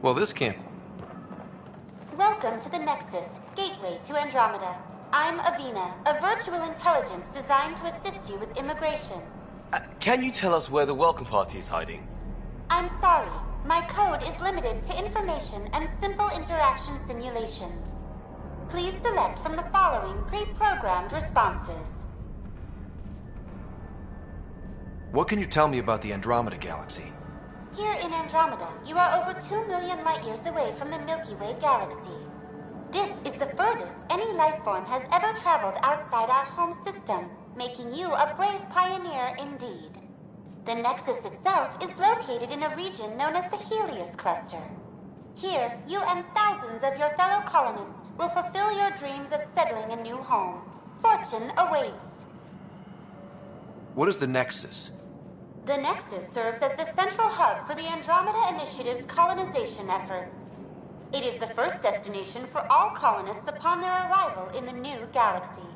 Well, this can't... Welcome to the Nexus, gateway to Andromeda. I'm Avina, a virtual intelligence designed to assist you with immigration. Can you tell us where the welcome party is hiding? I'm sorry. My code is limited to information and simple interaction simulations. Please select from the following pre-programmed responses. What can you tell me about the Andromeda Galaxy? Here in Andromeda, you are over 2 million light-years away from the Milky Way galaxy. This is the furthest any life form has ever traveled outside our home system, making you a brave pioneer indeed. The Nexus itself is located in a region known as the Helios Cluster. Here, you and thousands of your fellow colonists will fulfill your dreams of settling a new home. Fortune awaits. What is the Nexus? The Nexus serves as the central hub for the Andromeda Initiative's colonization efforts. It is the first destination for all colonists upon their arrival in the new galaxy.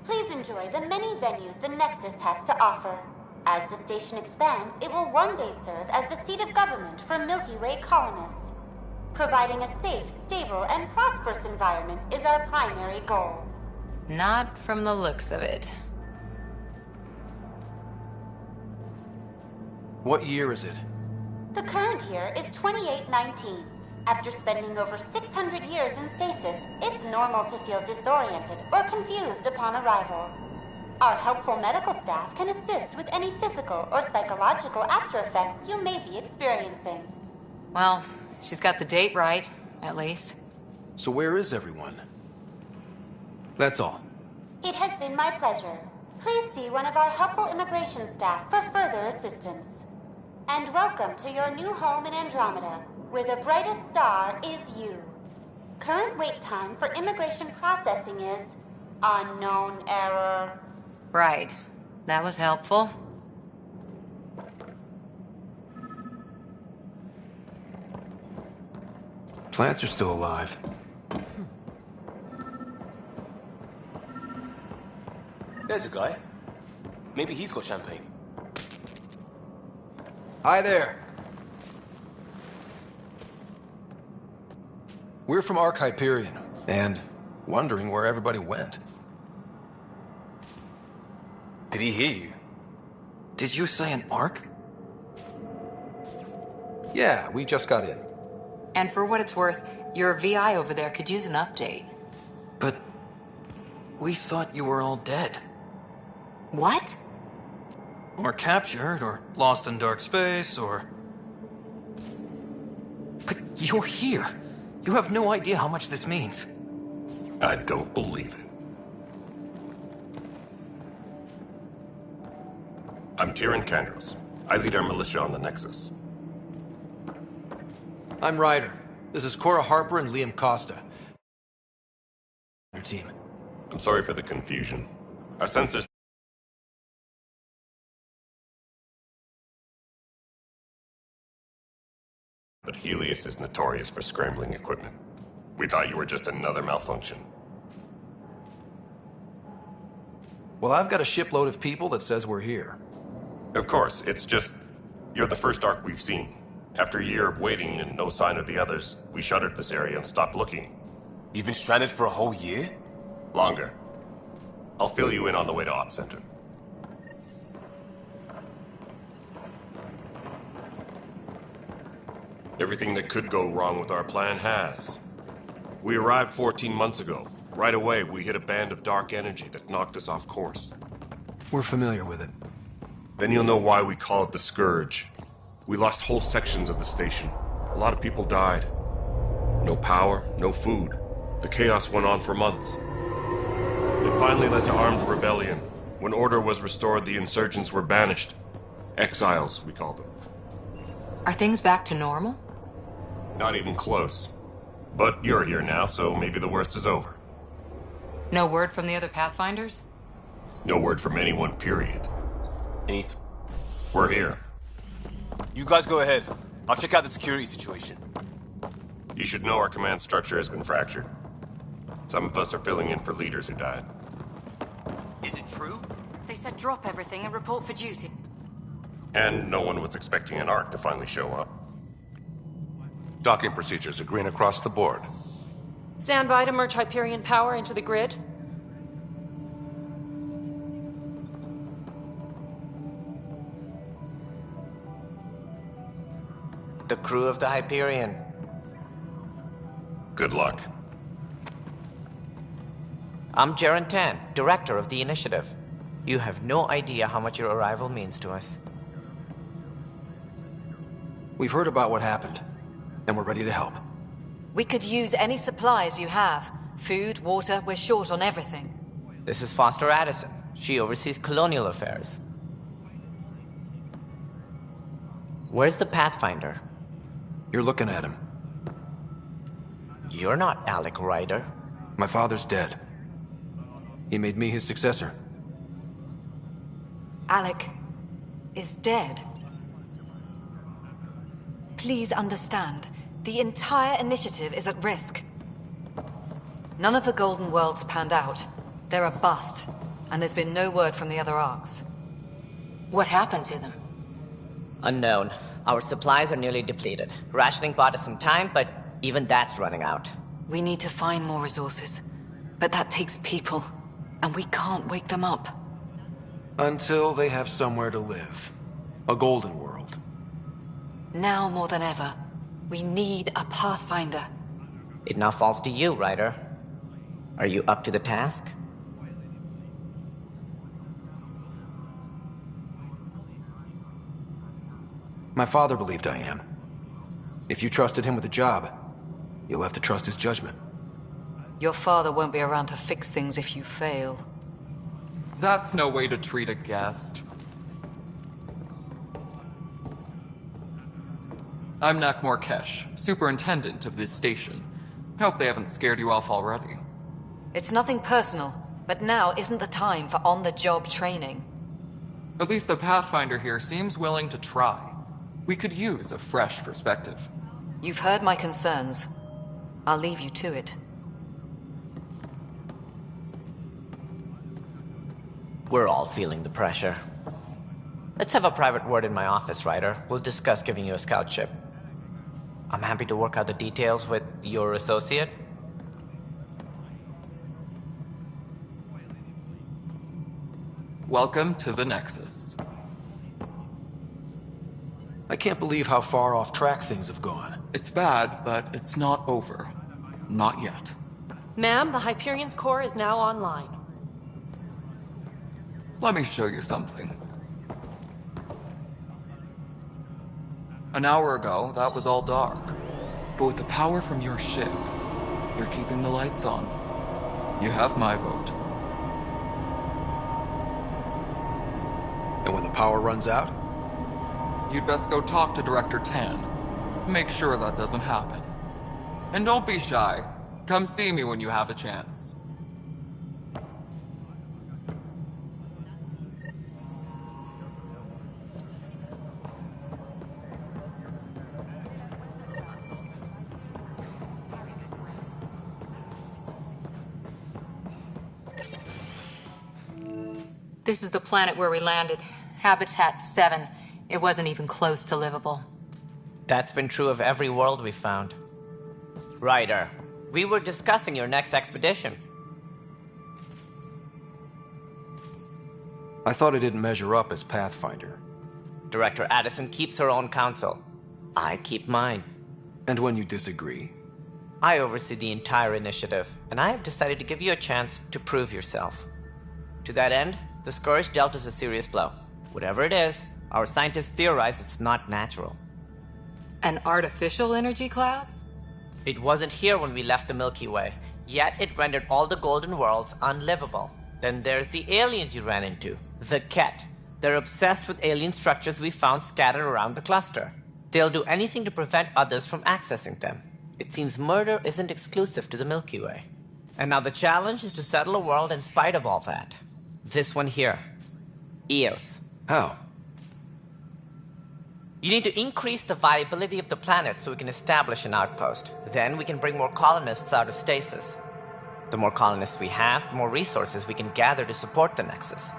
Please enjoy the many venues the Nexus has to offer. As the station expands, it will one day serve as the seat of government for Milky Way colonists. Providing a safe, stable, and prosperous environment is our primary goal. Not from the looks of it. What year is it? The current year is 2819. After spending over 600 years in stasis, it's normal to feel disoriented or confused upon arrival. Our helpful medical staff can assist with any physical or psychological after-effects you may be experiencing. Well, she's got the date right, at least. So where is everyone? That's all. It has been my pleasure. Please see one of our helpful immigration staff for further assistance. And welcome to your new home in Andromeda, where the brightest star is you. Current wait time for immigration processing is unknown error. Right. That was helpful. Plants are still alive. There's a guy. Maybe he's got champagne. Hi there. We're from Ark Hyperion, and wondering where everybody went. Did he hear you? Did you say an Ark? Yeah, we just got in. And for what it's worth, your VI over there could use an update. But we thought you were all dead. What? Or captured, or lost in dark space, or... But you're here. You have no idea how much this means. I don't believe it. I'm Tyrion Kandros. I lead our militia on the Nexus. I'm Ryder. This is Cora Harper and Liam Costa. Your team. I'm sorry for the confusion. Our sensors... But Helios is notorious for scrambling equipment. We thought you were just another malfunction. Well, I've got a shipload of people that says we're here. Of course, it's just... You're the first Ark we've seen. After a year of waiting and no sign of the others, we shuttered this area and stopped looking. You've been stranded for a whole year? Longer. I'll fill you in on the way to Op Center. Everything that could go wrong with our plan has. We arrived 14 months ago. Right away, we hit a band of dark energy that knocked us off course. We're familiar with it. Then you'll know why we call it the Scourge. We lost whole sections of the station. A lot of people died. No power, no food. The chaos went on for months. It finally led to armed rebellion. When order was restored, the insurgents were banished. Exiles, we call them. Are things back to normal? Not even close. But you're here now, so maybe the worst is over. No word from the other Pathfinders? No word from anyone, period. We're here. You guys go ahead. I'll check out the security situation. You should know our command structure has been fractured. Some of us are filling in for leaders who died. Is it true? They said drop everything and report for duty. And no one was expecting an Ark to finally show up. Docking procedures are green across the board. Stand by to merge Hyperion power into the grid. The crew of the Hyperion. Good luck. I'm Jaren Tan, director of the initiative. You have no idea how much your arrival means to us. We've heard about what happened, and we're ready to help. We could use any supplies you have. Food, water, we're short on everything. This is Foster Addison. She oversees colonial affairs. Where's the Pathfinder? You're looking at him. You're not Alec Ryder. My father's dead. He made me his successor. Alec is dead. Please understand, the entire initiative is at risk. None of the Golden Worlds panned out. They're a bust, and there's been no word from the other arcs. What happened to them? Unknown. Our supplies are nearly depleted. Rationing bought us some time, but even that's running out. We need to find more resources, but that takes people, and we can't wake them up. Until they have somewhere to live. A golden world. Now more than ever, we need a Pathfinder. It now falls to you, Ryder. Are you up to the task? My father believed I am. If you trusted him with a job, you'll have to trust his judgment. Your father won't be around to fix things if you fail. That's no way to treat a guest. I'm Nakmor Kesh, superintendent of this station. Hope they haven't scared you off already. It's nothing personal, but now isn't the time for on-the-job training. At least the Pathfinder here seems willing to try. We could use a fresh perspective. You've heard my concerns. I'll leave you to it. We're all feeling the pressure. Let's have a private word in my office, Ryder. We'll discuss giving you a scout ship. I'm happy to work out the details with your associate. Welcome to the Nexus. I can't believe how far off track things have gone. It's bad, but it's not over. Not yet. Ma'am, the Hyperion's core is now online. Let me show you something. An hour ago, that was all dark. But with the power from your ship, you're keeping the lights on. You have my vote. And when the power runs out? You'd best go talk to Director Tan. Make sure that doesn't happen. And don't be shy. Come see me when you have a chance. This is the planet where we landed. Habitat 7. It wasn't even close to livable. That's been true of every world we've found. Ryder, we were discussing your next expedition. I thought it didn't measure up as Pathfinder. Director Addison keeps her own counsel. I keep mine. And when you disagree? I oversee the entire initiative, and I have decided to give you a chance to prove yourself. To that end, the Scourge dealt us a serious blow. Whatever it is, our scientists theorize it's not natural. An artificial energy cloud? It wasn't here when we left the Milky Way, yet it rendered all the Golden Worlds unlivable. Then there's the aliens you ran into, the Ket. They're obsessed with alien structures we found scattered around the cluster. They'll do anything to prevent others from accessing them. It seems murder isn't exclusive to the Milky Way. And now the challenge is to settle a world in spite of all that. This one here. Eos. How? You need to increase the viability of the planet so we can establish an outpost. Then we can bring more colonists out of stasis. The more colonists we have, the more resources we can gather to support the Nexus.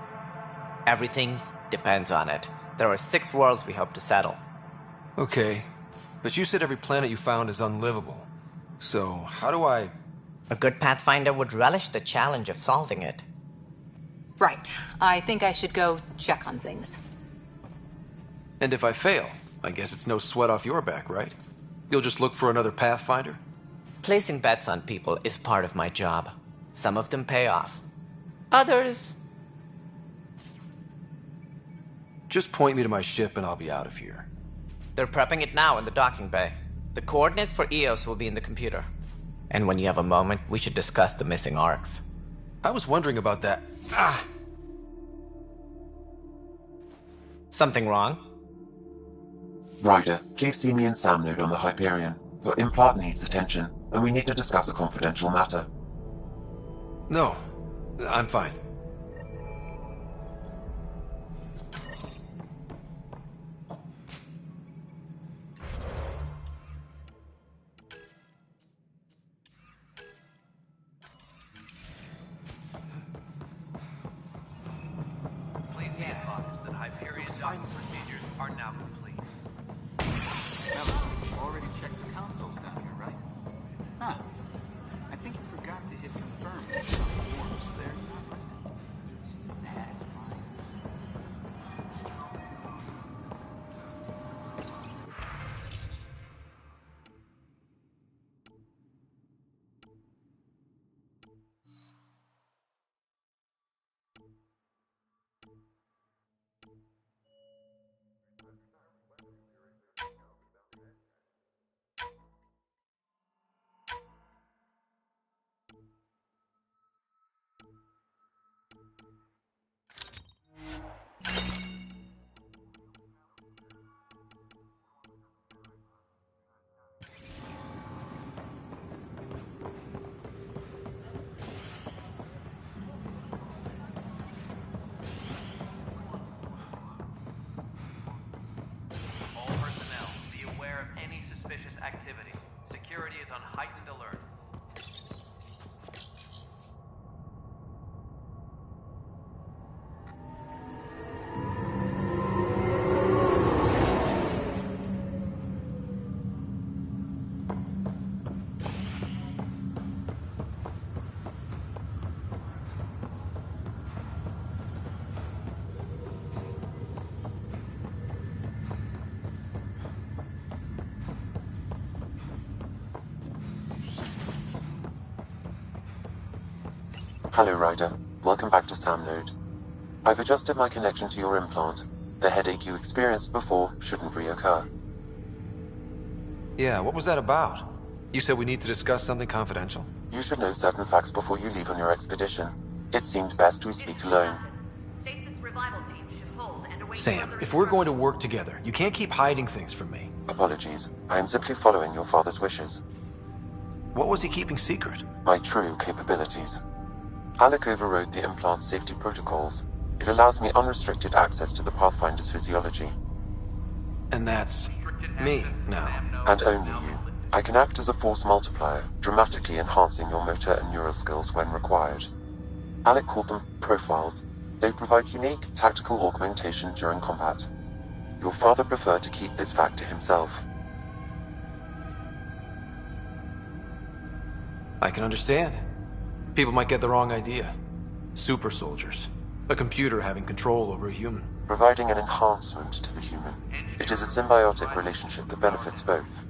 Everything depends on it. There are 6 worlds we hope to settle. Okay. But you said every planet you found is unlivable. So, how do I... A good Pathfinder would relish the challenge of solving it. Right. I think I should go check on things. And if I fail, I guess it's no sweat off your back, right? You'll just look for another Pathfinder? Placing bets on people is part of my job. Some of them pay off. Others... Just point me to my ship and I'll be out of here. They're prepping it now in the docking bay. The coordinates for EOS will be in the computer. And when you have a moment, we should discuss the missing arcs. I was wondering about that. Something wrong? Ryder, please see me and Sam Node on the Hyperion. Your implant needs attention, and we need to discuss a confidential matter. No, I'm fine. Please be advised that Hyperion docking procedures are now complete. Already checked the consoles down here, right? Huh. I think you forgot to hit confirm on the forms there. That's fine. All personnel, be aware of any suspicious activity. Security is on heightened alert. Hello, Ryder. Welcome back to Sam Node. I've adjusted my connection to your implant. The headache you experienced before shouldn't reoccur. Yeah, what was that about? You said we need to discuss something confidential. You should know certain facts before you leave on your expedition. It seemed best we speak alone. Sam, if we're going to work together, you can't keep hiding things from me. Apologies. I am simply following your father's wishes. What was he keeping secret? My true capabilities. Alec overrode the implant's safety protocols. It allows me unrestricted access to the Pathfinder's physiology. And that's me now. And only you. I can act as a force multiplier, dramatically enhancing your motor and neural skills when required. Alec called them profiles. They provide unique tactical augmentation during combat. Your father preferred to keep this fact to himself. I can understand. People might get the wrong idea. Super soldiers. A computer having control over a human. Providing an enhancement to the human. It is a symbiotic relationship that benefits both.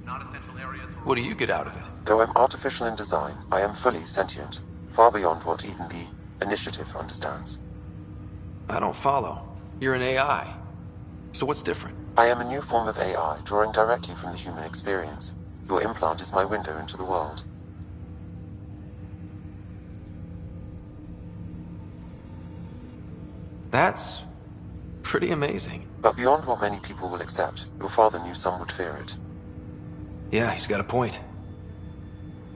What do you get out of it? Though I'm artificial in design, I am fully sentient. Far beyond what even the Initiative understands. I don't follow. You're an AI. So what's different? I am a new form of AI, drawing directly from the human experience. Your implant is my window into the world. That's pretty amazing. But beyond what many people will accept, your father knew some would fear it. Yeah, he's got a point.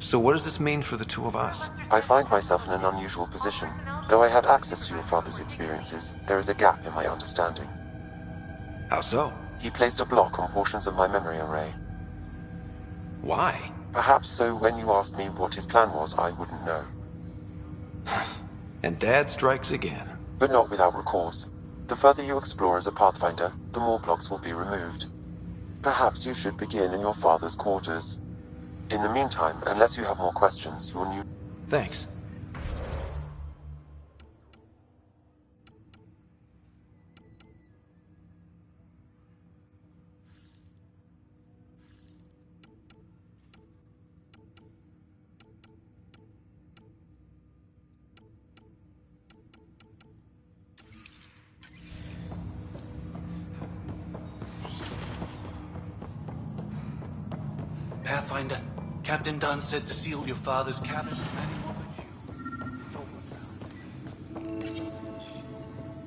So what does this mean for the two of us? I find myself in an unusual position. Though I had access to your father's experiences, there is a gap in my understanding. How so? He placed a block on portions of my memory array. Why? Perhaps so when you asked me what his plan was, I wouldn't know. And Dad strikes again. But not without recourse. The further you explore as a Pathfinder, the more blocks will be removed. Perhaps you should begin in your father's quarters. In the meantime, unless you have more questions, your new... Thanks. Pathfinder, Captain Dunn said to seal your father's cabin.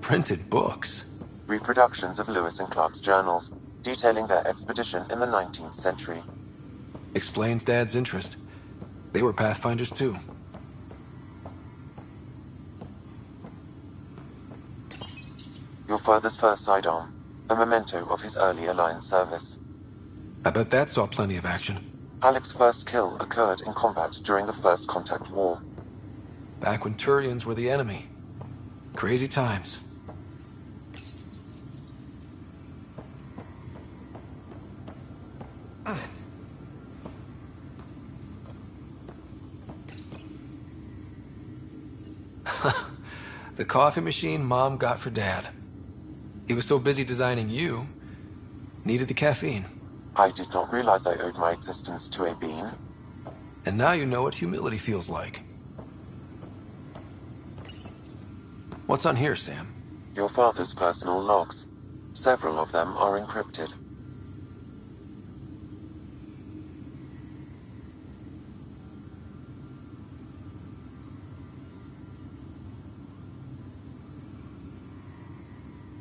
Printed books. Reproductions of Lewis and Clark's journals, detailing their expedition in the 19th century. Explains Dad's interest. They were Pathfinders too. Your father's first sidearm, a memento of his early Alliance service. I bet that saw plenty of action. Alec's first kill occurred in combat during the First Contact War. Back when Turians were the enemy. Crazy times. The coffee machine Mom got for Dad. He was so busy designing you, needed the caffeine. I did not realize I owed my existence to a bean. And now you know what humility feels like. What's on here, Sam? Your father's personal logs. Several of them are encrypted.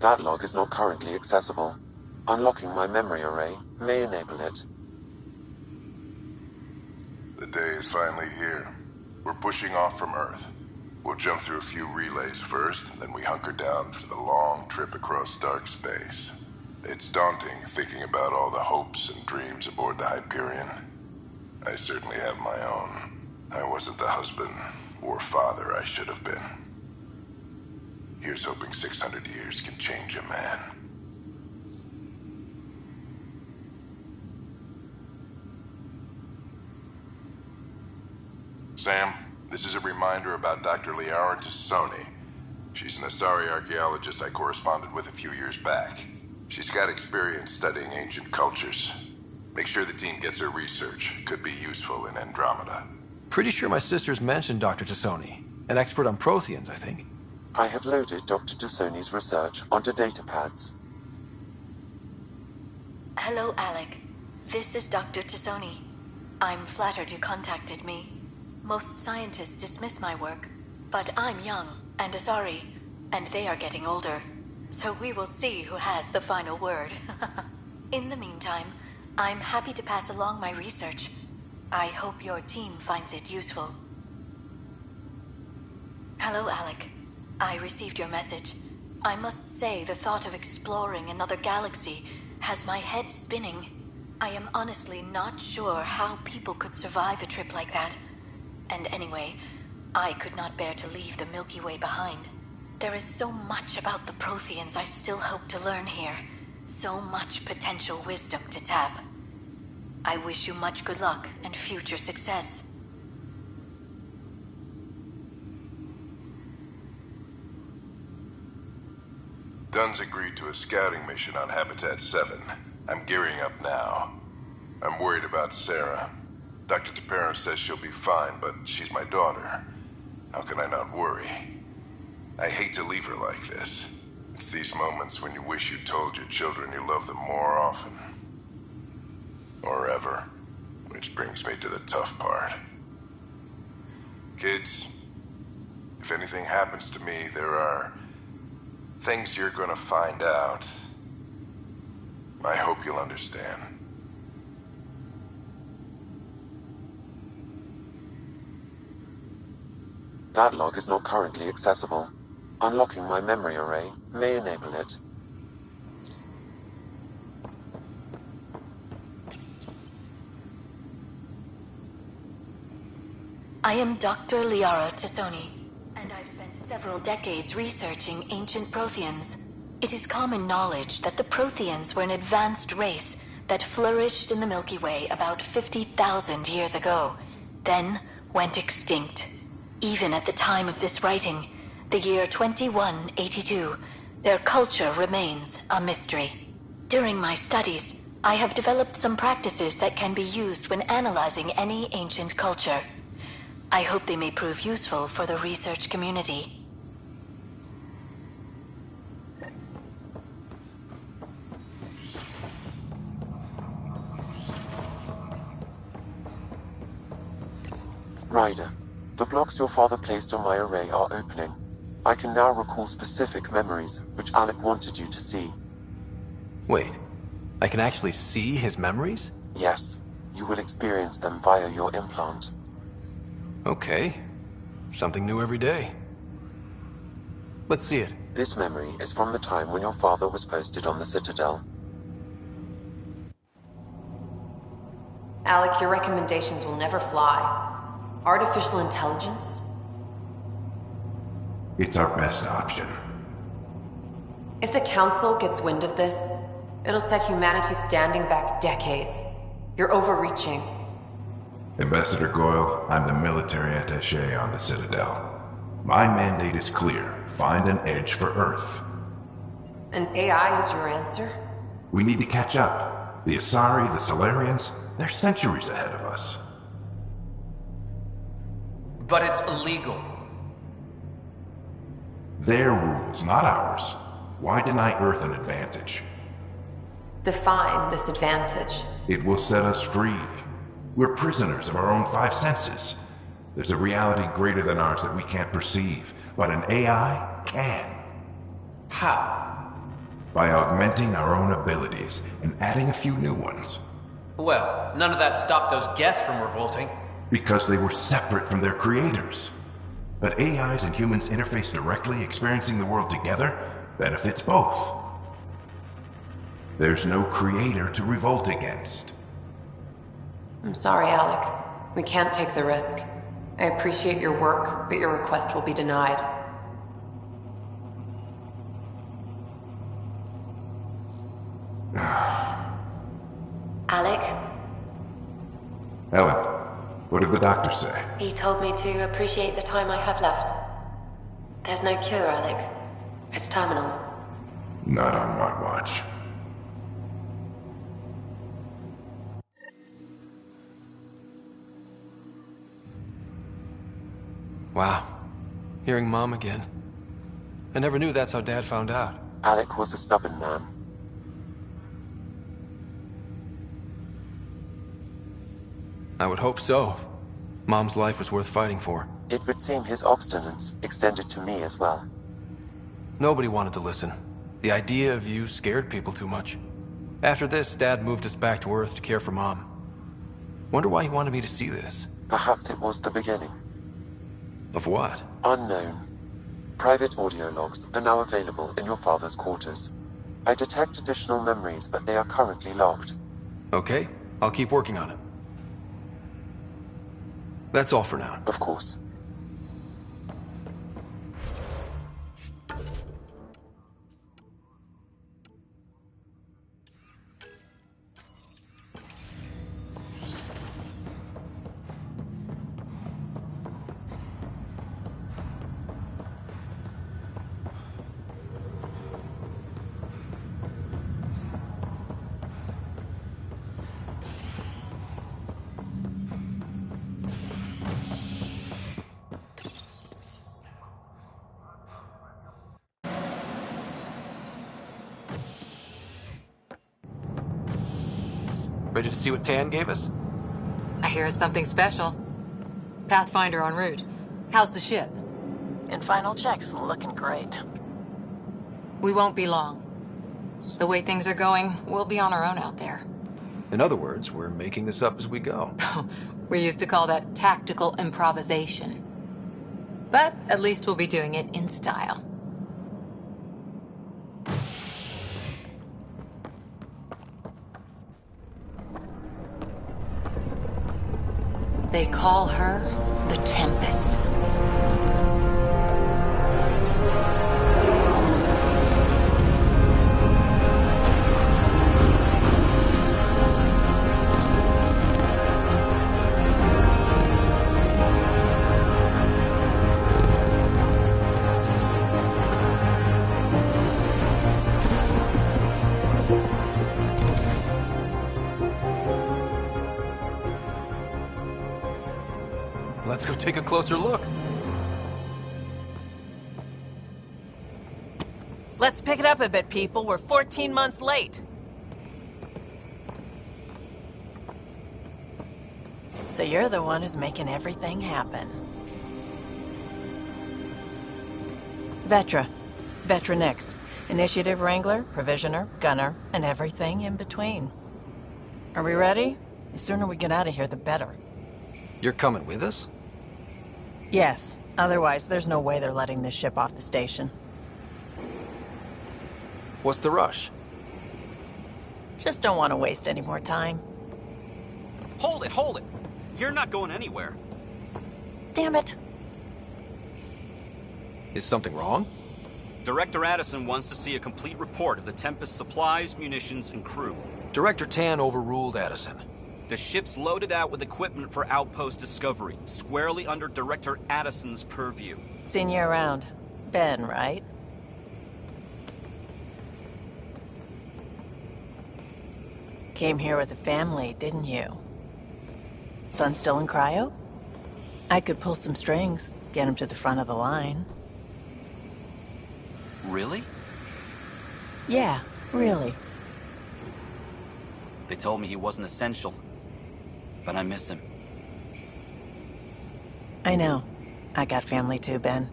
That log is not currently accessible. Unlocking my memory array may enable it. The day is finally here. We're pushing off from Earth. We'll jump through a few relays first, then we hunker down for the long trip across dark space. It's daunting thinking about all the hopes and dreams aboard the Hyperion. I certainly have my own. I wasn't the husband or father I should have been. Here's hoping 600 years can change a man. Sam, this is a reminder about Dr. Liara Tassoni. She's an Asari archaeologist I corresponded with a few years back. She's got experience studying ancient cultures. Make sure the team gets her research. Could be useful in Andromeda. Pretty sure my sisters mentioned Dr. Tassoni. An expert on Protheans, I think. I have loaded Dr. Tassoni's research onto datapads. Hello, Alec. This is Dr. Tassoni. I'm flattered you contacted me. Most scientists dismiss my work, but I'm young and Asari, and they are getting older. So we will see who has the final word. In the meantime, I'm happy to pass along my research. I hope your team finds it useful. Hello, Alec. I received your message. I must say the thought of exploring another galaxy has my head spinning. I am honestly not sure how people could survive a trip like that. And anyway, I could not bear to leave the Milky Way behind. There is so much about the Protheans I still hope to learn here. So much potential wisdom to tap. I wish you much good luck and future success. Dunn's agreed to a scouting mission on Habitat 7. I'm gearing up now. I'm worried about Sarah. Dr. DePero says she'll be fine, but she's my daughter. How can I not worry? I hate to leave her like this. It's these moments when you wish you told your children you love them more often. Or ever. Which brings me to the tough part. Kids, if anything happens to me, there are things you're gonna find out. I hope you'll understand. That log is not currently accessible. Unlocking my memory array may enable it. I am Dr. Liara Tassoni, and I've spent several decades researching ancient Protheans. It is common knowledge that the Protheans were an advanced race that flourished in the Milky Way about 50,000 years ago, then went extinct. Even at the time of this writing, the year 2182, their culture remains a mystery. During my studies, I have developed some practices that can be used when analyzing any ancient culture. I hope they may prove useful for the research community. Ryder, the blocks your father placed on my array are opening. I can now recall specific memories, which Alec wanted you to see. Wait, I can actually see his memories? Yes, you will experience them via your implant. Okay. Something new every day. Let's see it. This memory is from the time when your father was posted on the Citadel. Alec, your recommendations will never fly. Artificial intelligence? It's our best option. If the Council gets wind of this, it'll set humanity standing back decades. You're overreaching. Ambassador Goyle, I'm the military attaché on the Citadel. My mandate is clear. Find an edge for Earth. And AI is your answer? We need to catch up. The Asari, the Solarians, they're centuries ahead of us. But it's illegal. Their rules, not ours. Why deny Earth an advantage? Define this advantage. It will set us free. We're prisoners of our own five senses. There's a reality greater than ours that we can't perceive, but an AI can. How? By augmenting our own abilities and adding a few new ones. Well, none of that stopped those Geth from revolting. Because they were separate from their creators. But AIs and humans interface directly, experiencing the world together, benefits both. There's no creator to revolt against. I'm sorry, Alec. We can't take the risk. I appreciate your work, but your request will be denied. Alec? Ellen, what did the doctor say? He told me to appreciate the time I have left. There's no cure, Alec. It's terminal. Not on my watch. Wow. Hearing Mom again. I never knew that's how Dad found out. Alec was a stubborn man. I would hope so. Mom's life was worth fighting for. It would seem his obstinance extended to me as well. Nobody wanted to listen. The idea of you scared people too much. After this, Dad moved us back to Earth to care for Mom. Wonder why he wanted me to see this. Perhaps it was the beginning. Of what? Unknown. Private audio logs are now available in your father's quarters. I detect additional memories, but they are currently logged. Okay, I'll keep working on it. That's all for now. Of course. Ready to see what Tan gave us? I hear it's something special. Pathfinder en route. How's the ship? In final checks, looking great. We won't be long. The way things are going, we'll be on our own out there. In other words, we're making this up as we go. We used to call that tactical improvisation. But at least we'll be doing it in style. They call her the Tempest. Let's go take a closer look. Let's pick it up a bit, people. We're 14 months late. So you're the one who's making everything happen. Vetra. Vetra Nix. Initiative Wrangler, Provisioner, Gunner, and everything in between. Are we ready? The sooner we get out of here, the better. You're coming with us? Yes. Otherwise, there's no way they're letting this ship off the station. What's the rush? Just don't want to waste any more time. Hold it, hold it! You're not going anywhere. Damn it. Is something wrong? Director Addison wants to see a complete report of the Tempest's supplies, munitions, and crew. Director Tan overruled Addison. The ship's loaded out with equipment for outpost discovery, squarely under Director Addison's purview. Seen you around. Ben, right? Came here with a family, didn't you? Son still in cryo? I could pull some strings, get him to the front of the line. Really? Yeah, really. They told me he wasn't essential, but I miss him. I know. I got family too, Ben.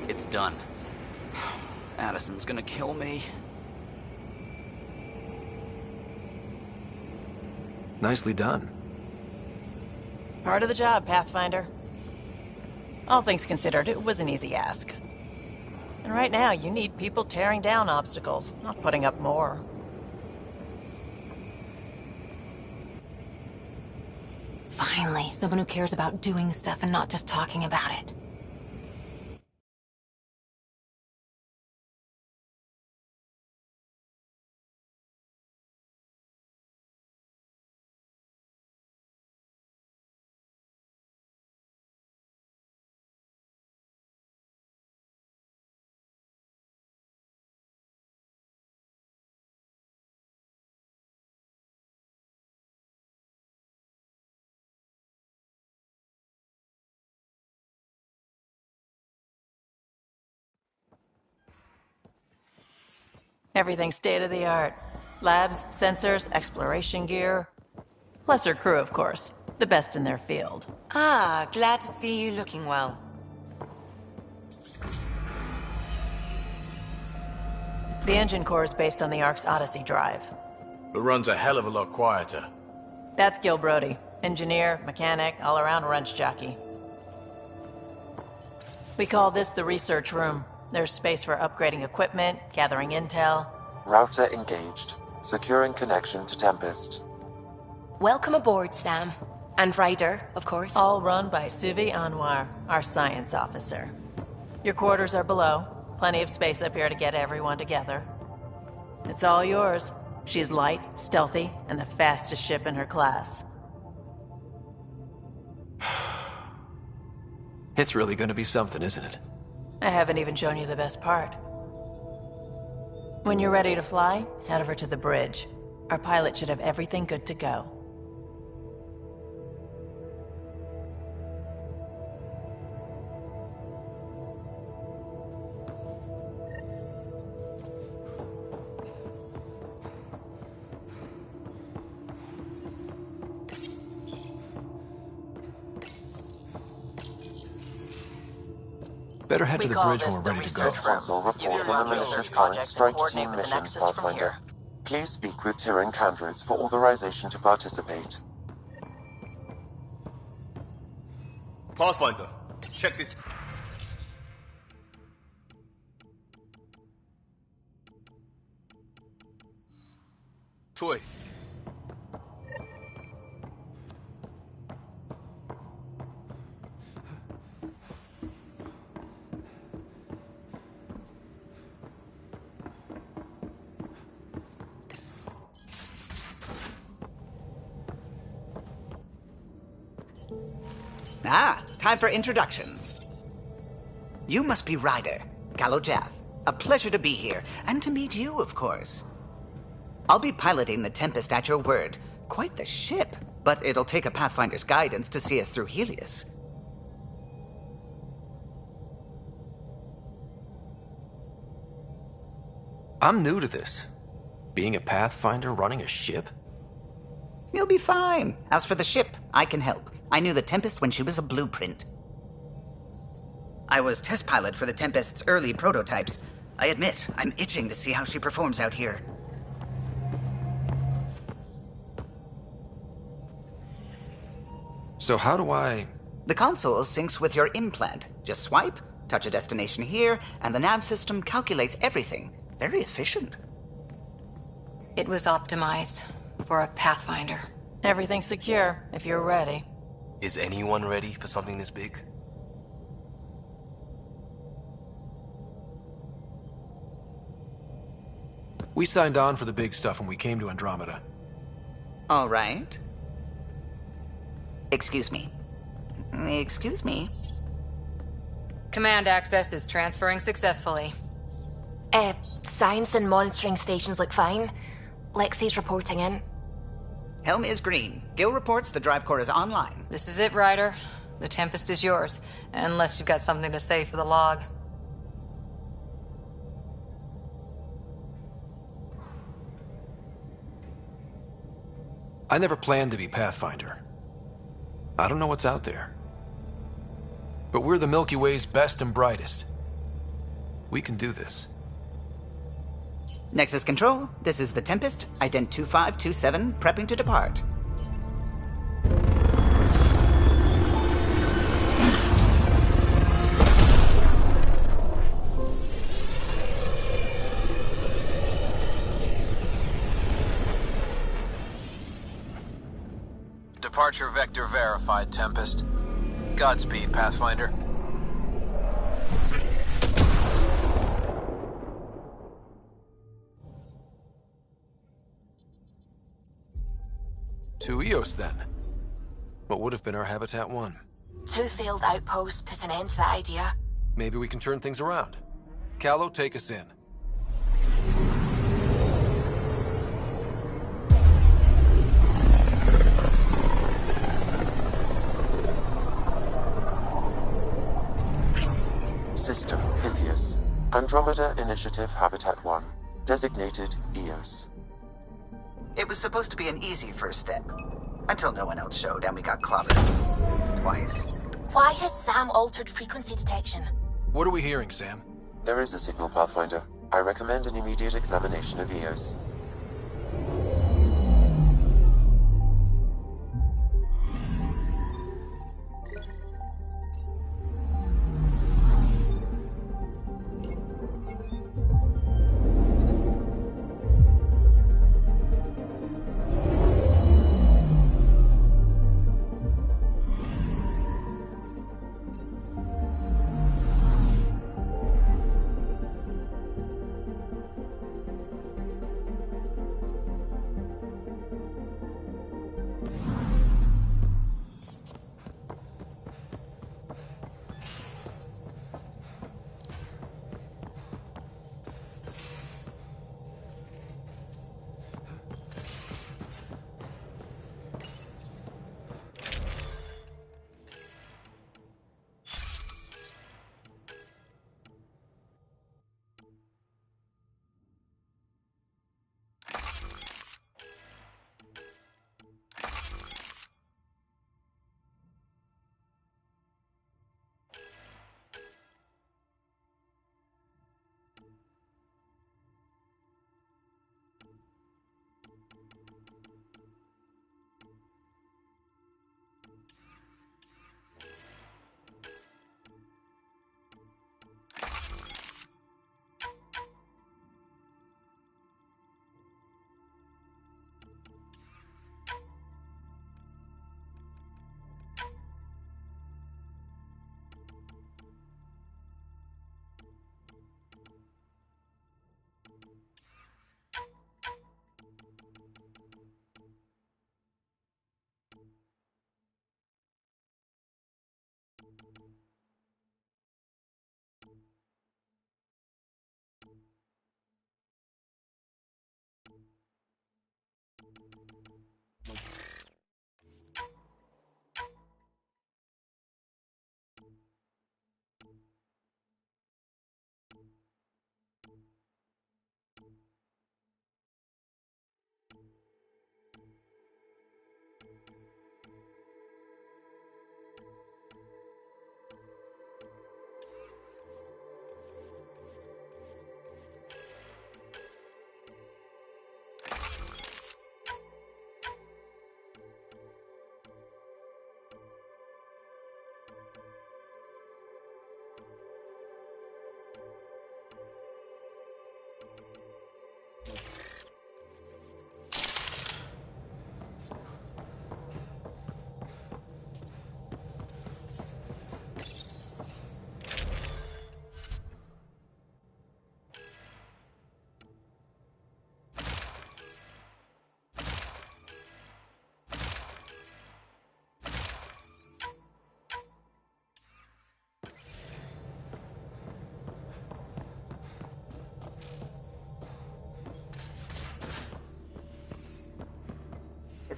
It's done. Addison's gonna kill me. Nicely done. Part of the job, Pathfinder. All things considered, it was an easy ask. And right now, you need people tearing down obstacles, not putting up more. Finally, someone who cares about doing stuff and not just talking about it. Everything state-of-the-art. Labs, sensors, exploration gear. Lesser crew, of course. The best in their field. Ah, glad to see you looking well. The engine core is based on the Ark's Odyssey drive. It runs a hell of a lot quieter. That's Gil Brody. Engineer, mechanic, all-around wrench jockey. We call this the research room. There's space for upgrading equipment, gathering intel. Router engaged. Securing connection to Tempest. Welcome aboard, Sam. And Ryder, of course. All run by Suvi Anwar, our science officer. Your quarters are below. Plenty of space up here to get everyone together. It's all yours. She's light, stealthy, and the fastest ship in her class. It's really gonna be something, isn't it? I haven't even shown you the best part. When you're ready to fly, head over to the bridge. Our pilot should have everything good to go. Better head to the bridge when we're ready to go. This console reports on the Minister's current strike team missions, Pathfinder. Please speak with Tyrion Candros for authorization to participate. Pathfinder, check this. Troy. Ah, time for introductions. You must be Ryder, Galojath. A pleasure to be here, and to meet you, of course. I'll be piloting the Tempest at your word. Quite the ship. But it'll take a Pathfinder's guidance to see us through Helios. I'm new to this. Being a Pathfinder running a ship? You'll be fine. As for the ship, I can help. I knew the Tempest when she was a blueprint. I was test pilot for the Tempest's early prototypes. I admit, I'm itching to see how she performs out here. So how do I... The console syncs with your implant. Just swipe, touch a destination here, and the nav system calculates everything. Very efficient. It was optimized for a Pathfinder. Everything's secure, if you're ready. Is anyone ready for something this big? We signed on for the big stuff when we came to Andromeda. All right. Excuse me. Excuse me. Command access is transferring successfully. Science and monitoring stations look fine. Lexi's reporting in. Helm is green. Gil reports the drive core is online. This is it, Ryder. The Tempest is yours, unless you've got something to say for the log. I never planned to be Pathfinder. I don't know what's out there. But we're the Milky Way's best and brightest. We can do this. Nexus Control, this is the Tempest, ident 2527, prepping to depart. Departure vector verified, Tempest. Godspeed, Pathfinder. To Eos, then. What would have been our Habitat 1? 2 failed outposts put an end to that idea. Maybe we can turn things around. Callow, take us in. System Pythias. Andromeda Initiative Habitat 1. Designated Eos. It was supposed to be an easy first step. Until no one else showed and we got clobbered. Twice. Why has Sam altered frequency detection? What are we hearing, Sam? There is a signal, Pathfinder. I recommend an immediate examination of Eos.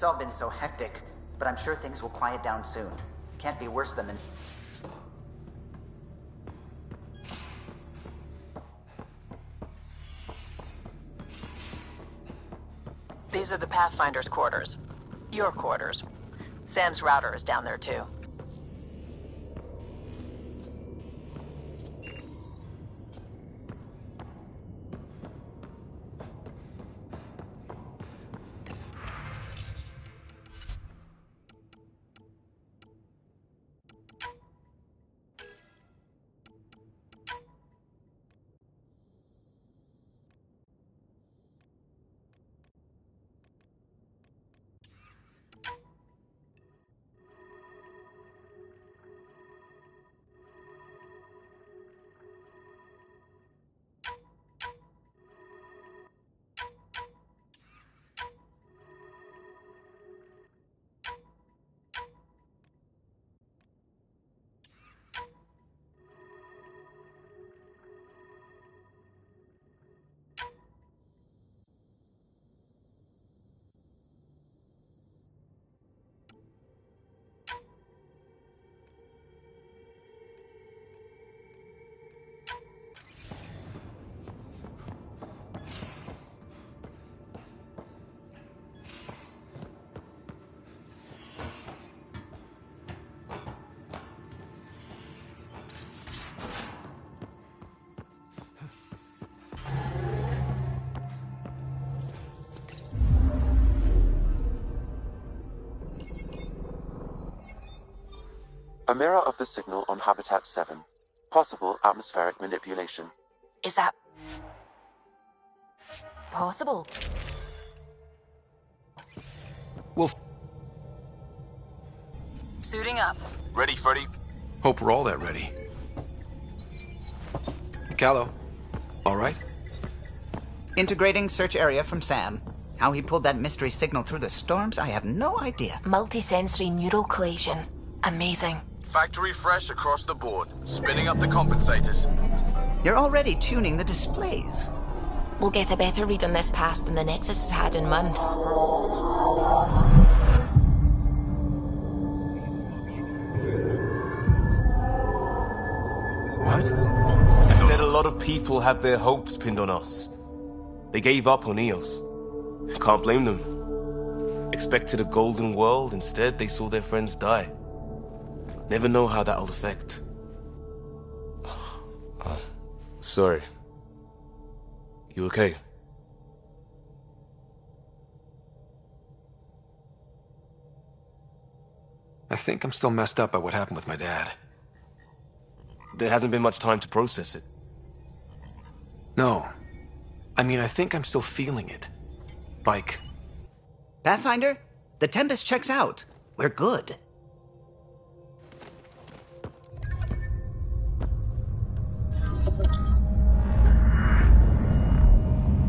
It's all been so hectic, but I'm sure things will quiet down soon. Can't be worse than the... These are the Pathfinder's quarters. Your quarters. Sam's router is down there too. A mirror of the signal on Habitat 7. Possible atmospheric manipulation. Is that possible? Well, Suiting up. Ready, Freddy? hope we're all that ready. Callow, all right? Integrating search area from Sam. How he pulled that mystery signal through the storms, I have no idea. Multisensory neural collation. Amazing. Factory fresh across the board. Spinning up the compensators. You're already tuning the displays. We'll get a better read on this pass than the Nexus has had in months. What? I said a lot of people have their hopes pinned on us. They gave up on Eos. Can't blame them. Expected a golden world, instead they saw their friends die. Never know how that'll affect. Sorry. You okay? I think I'm still messed up by what happened with my dad. There hasn't been much time to process it. No. I mean, I think I'm still feeling it. Like... Pathfinder, the Tempest checks out. We're good.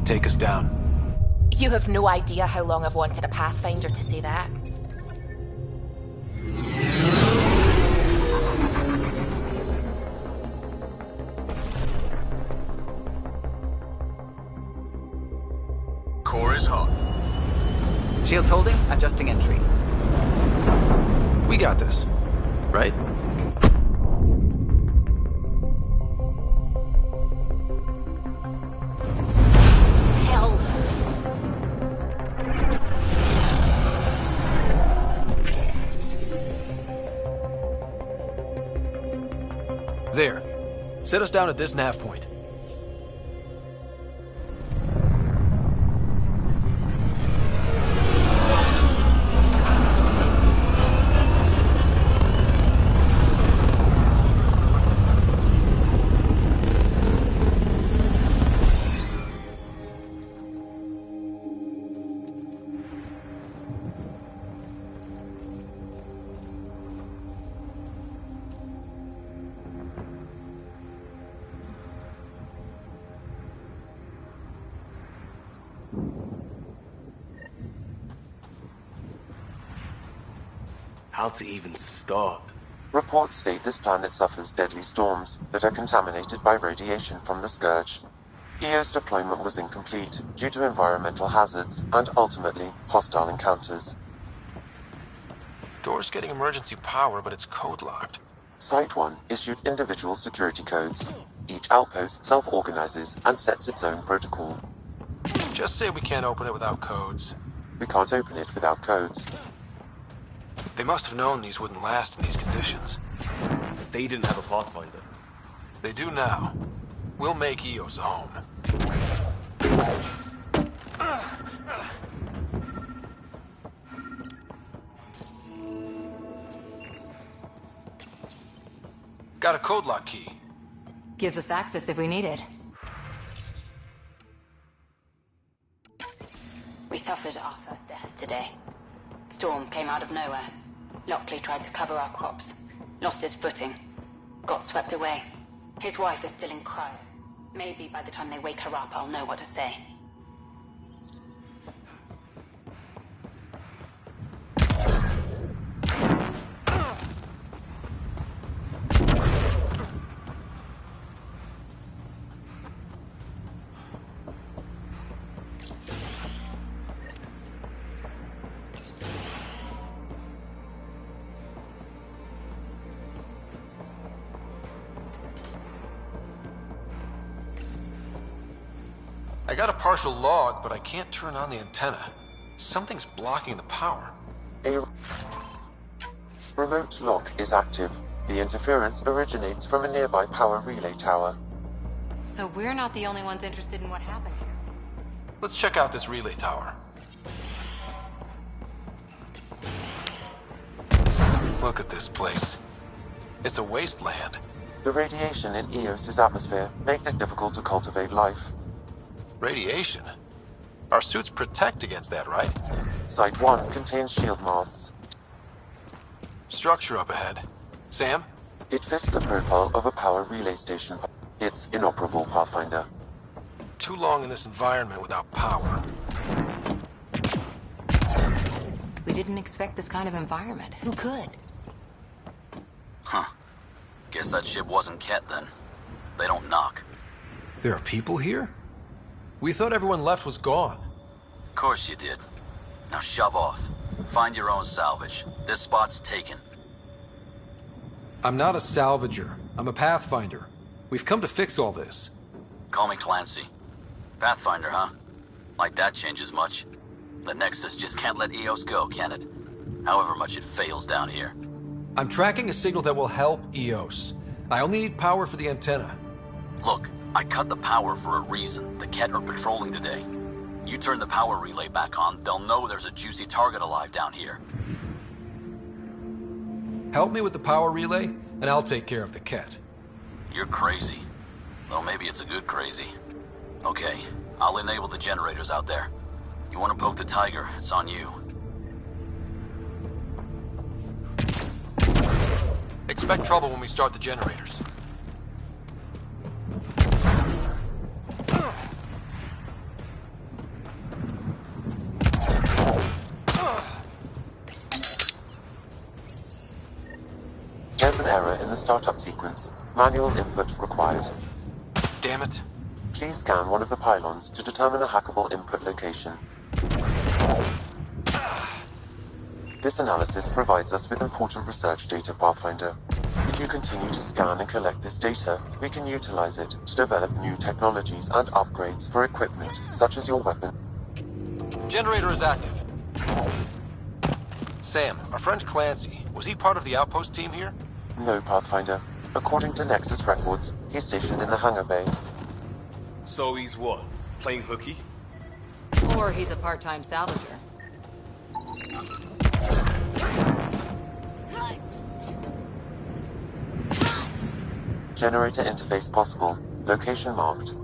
Take us down. You have no idea how long I've wanted a Pathfinder to say that. Core is hot. Shields holding, adjusting entry. We got this, right? Hell. There. Set us down at this nav point. How to even start? Reports state this planet suffers deadly storms that are contaminated by radiation from the Scourge. EO's deployment was incomplete due to environmental hazards and ultimately hostile encounters. Door's getting emergency power, but it's code locked. Site 1 issued individual security codes. Each outpost self-organizes and sets its own protocol. Just say we can't open it without codes. We can't open it without codes. They must have known these wouldn't last in these conditions. They didn't have a Pathfinder. They do now. We'll make Eos a home. Got a code lock key. Gives us access if we need it. We suffered our first death today. Storm came out of nowhere. Lockley tried to cover our crops. Lost his footing. Got swept away. His wife is still in cryo. Maybe by the time they wake her up, I'll know what to say. I got a partial log, but I can't turn on the antenna. Something's blocking the power. A remote lock is active. The interference originates from a nearby power relay tower. So we're not the only ones interested in what happened here. Let's check out this relay tower. Look at this place. It's a wasteland. The radiation in Eos's atmosphere makes it difficult to cultivate life. Radiation? Our suits protect against that, right? Site 1 contains shield masts. Structure up ahead. Sam? It fits the profile of a power relay station. It's inoperable, Pathfinder. Too long in this environment without power. We didn't expect this kind of environment. Who could? Huh. Guess that ship wasn't Ket then. They don't knock. There are people here? We thought everyone left was gone. Of course you did. Now shove off. Find your own salvage. This spot's taken. I'm not a salvager. I'm a Pathfinder. We've come to fix all this. Call me Clancy. Pathfinder, huh? Like that changes much. The Nexus just can't let Eos go, can it? However much it fails down here. I'm tracking a signal that will help Eos. I only need power for the antenna. Look, I cut the power for a reason. The Ket are patrolling today. You turn the power relay back on, they'll know there's a juicy target alive down here. Help me with the power relay, and I'll take care of the Ket. You're crazy. Well, maybe it's a good crazy. Okay, I'll enable the generators out there. You want to poke the tiger, it's on you. Expect trouble when we start the generators. There's an error in the startup sequence. Manual input required. Damn it. Please scan one of the pylons to determine a hackable input location. This analysis provides us with important research data, Pathfinder. If you continue to scan and collect this data, we can utilize it to develop new technologies and upgrades for equipment, such as your weapon. Generator is active. Sam, our friend Clancy, was he part of the outpost team here? No, Pathfinder. According to Nexus records, he's stationed in the hangar bay. So he's what? Playing hooky? Or he's a part-time salvager. Generator interface possible. Location marked.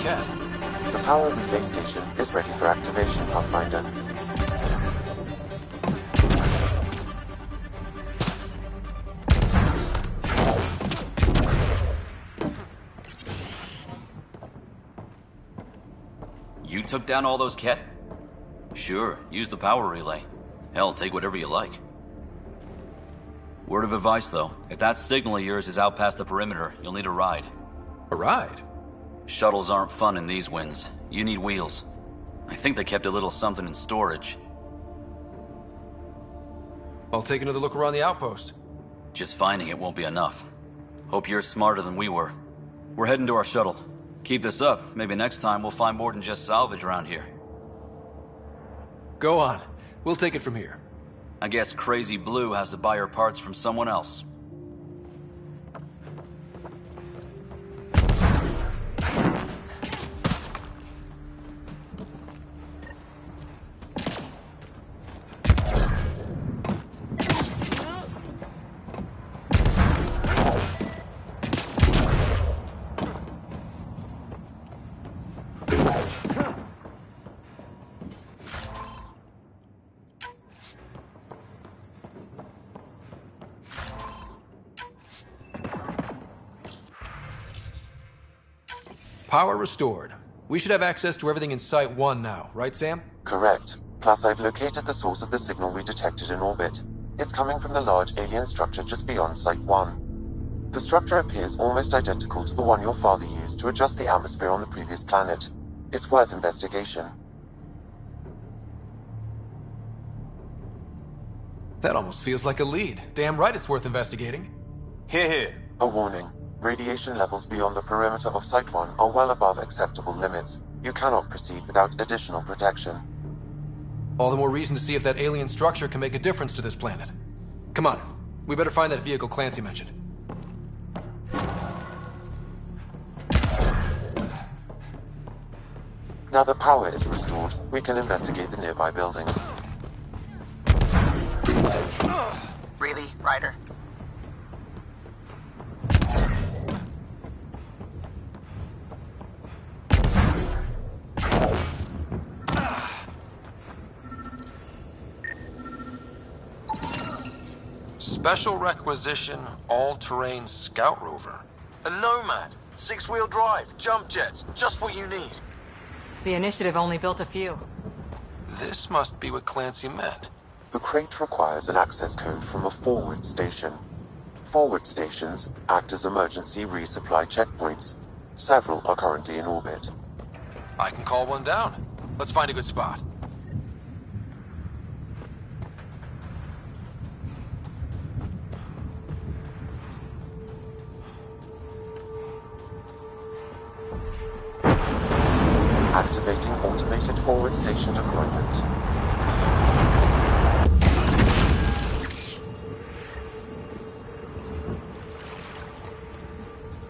Cat. The power relay station is ready for activation, Pathfinder. You took down all those Ket? Sure, use the power relay. Hell, take whatever you like. Word of advice, though. If that signal of yours is out past the perimeter, you'll need a ride. A ride? Shuttles aren't fun in these winds. You need wheels. I think they kept a little something in storage. I'll take another look around the outpost. Just finding it won't be enough. Hope you're smarter than we were. We're heading to our shuttle. Keep this up. Maybe next time we'll find more than just salvage around here. Go on. We'll take it from here. I guess Crazy Blue has to buy her parts from someone else. Power restored. We should have access to everything in Site 1 now, right, Sam? Correct. Plus, I've located the source of the signal we detected in orbit. It's coming from the large alien structure just beyond Site 1. The structure appears almost identical to the one your father used to adjust the atmosphere on the previous planet. It's worth investigation. That almost feels like a lead. Damn right it's worth investigating. Hear, hear. A warning. Radiation levels beyond the perimeter of Site 1 are well above acceptable limits. You cannot proceed without additional protection. All the more reason to see if that alien structure can make a difference to this planet. Come on. We better find that vehicle Clancy mentioned. Now that power is restored, we can investigate the nearby buildings. Really, Ryder? Special requisition, all-terrain scout rover. A Nomad, 6-wheel drive, jump jets, just what you need. The initiative only built a few. This must be what Clancy meant. The crate requires an access code from a forward station. Forward stations act as emergency resupply checkpoints. Several are currently in orbit. I can call one down. Let's find a good spot. Activating automated forward station deployment.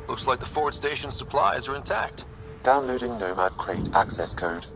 Looks like the forward station supplies are intact. Downloading Nomad crate access code.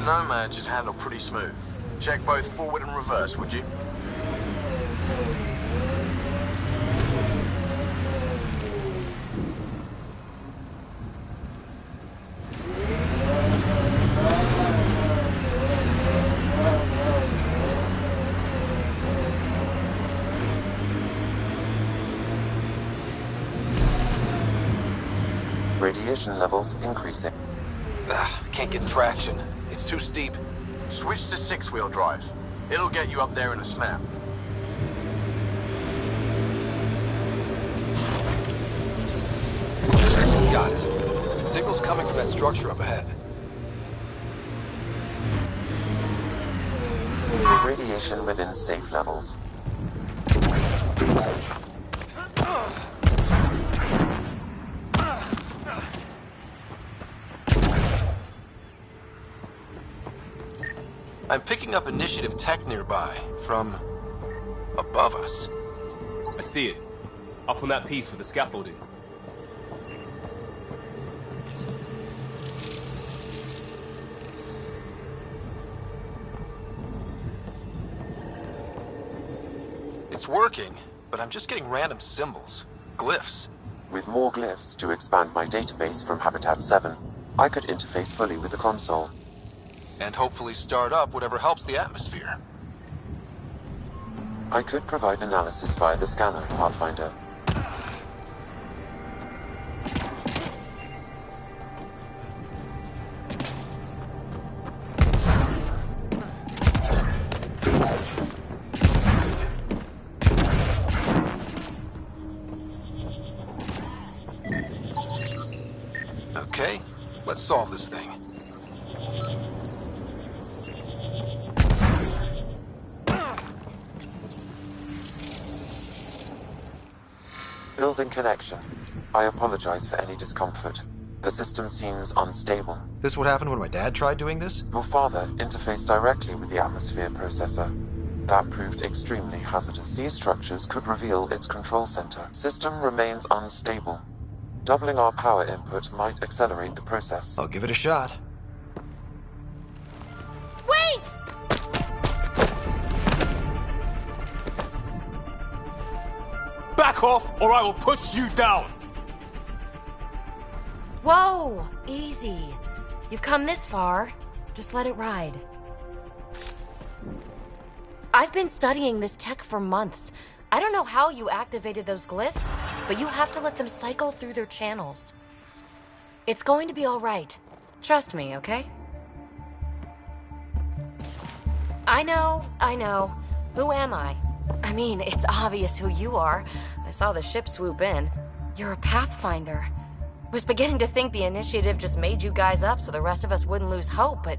Nomad should handle pretty smooth. Check both forward and reverse, would you? Radiation levels increasing. Can't get traction. It's too steep. Switch to 6-wheel drives. It'll get you up there in a snap. Got it. Signal's coming from that structure up ahead. Radiation within safe levels. I'm picking up initiative tech nearby, from above us. I see it. Up on that piece with the scaffolding. It's working, but I'm just getting random symbols. Glyphs. With more glyphs to expand my database from Habitat 7, I could interface fully with the console. And hopefully start up whatever helps the atmosphere. I could provide analysis via the scanner, Pathfinder. Okay, let's solve this thing. Building connection. I apologize for any discomfort. The system seems unstable. This what happened when my dad tried doing this? Your father interfaced directly with the atmosphere processor. That proved extremely hazardous. These structures could reveal its control center. System remains unstable. Doubling our power input might accelerate the process. I'll give it a shot. Wait! Back off, or I will push you down! Whoa! Easy. You've come this far. Just let it ride. I've been studying this tech for months. I don't know how you activated those glyphs, but you have to let them cycle through their channels. It's going to be all right. Trust me, okay? I know. Who am I? I mean, it's obvious who you are. I saw the ship swoop in. You're a Pathfinder. Was beginning to think the initiative just made you guys up so the rest of us wouldn't lose hope, but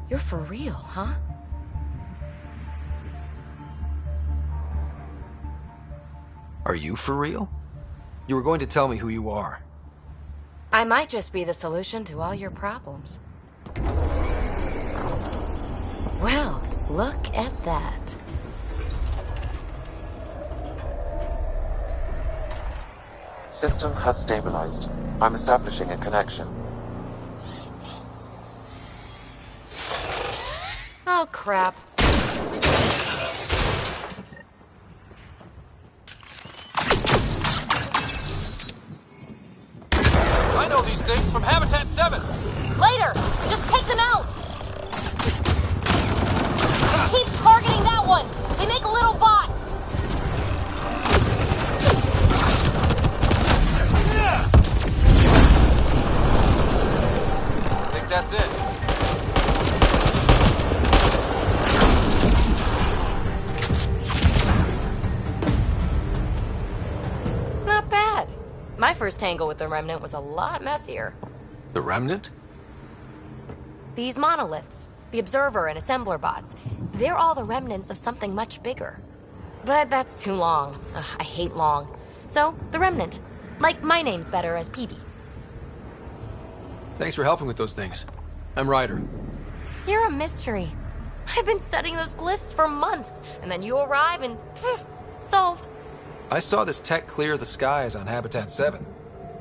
you're for real, huh? Are you for real? You were going to tell me who you are. I might just be the solution to all your problems. Well, look at that. System has stabilized. I'm establishing a connection. Oh, crap. I know these things from Habitat 7! Later! Just take them out! Keep targeting that one! They make little bots! I think that's it. Not bad. My first tangle with the Remnant was a lot messier. The Remnant? These monoliths, the Observer and Assembler bots, they're all the remnants of something much bigger. But that's too long. Ugh, I hate long. So, the Remnant. Like, my name's better as Peavy. Thanks for helping with those things. I'm Ryder. You're a mystery. I've been studying those glyphs for months, and then you arrive and poof, solved. I saw this tech clear the skies on Habitat 7.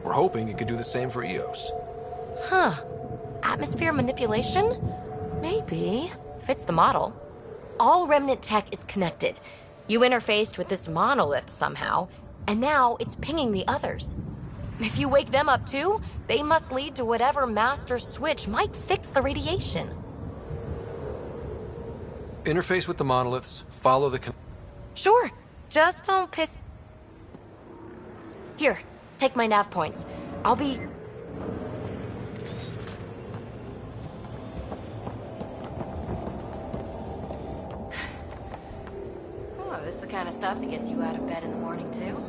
We're hoping it could do the same for EOS. Huh. Atmosphere manipulation? Maybe. Fits the model. All Remnant tech is connected. You interfaced with this monolith somehow, and now it's pinging the others. If you wake them up too, they must lead to whatever master switch might fix the radiation. Interface with the monoliths, follow the Sure. Just don't piss... Here, take my nav points. I'll be... Oh, this is the kind of stuff that gets you out of bed in the morning, too?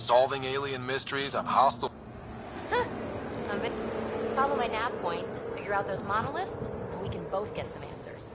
solving alien mysteries on hostile... David. Follow my nav points, figure out those monoliths, and we can both get some answers.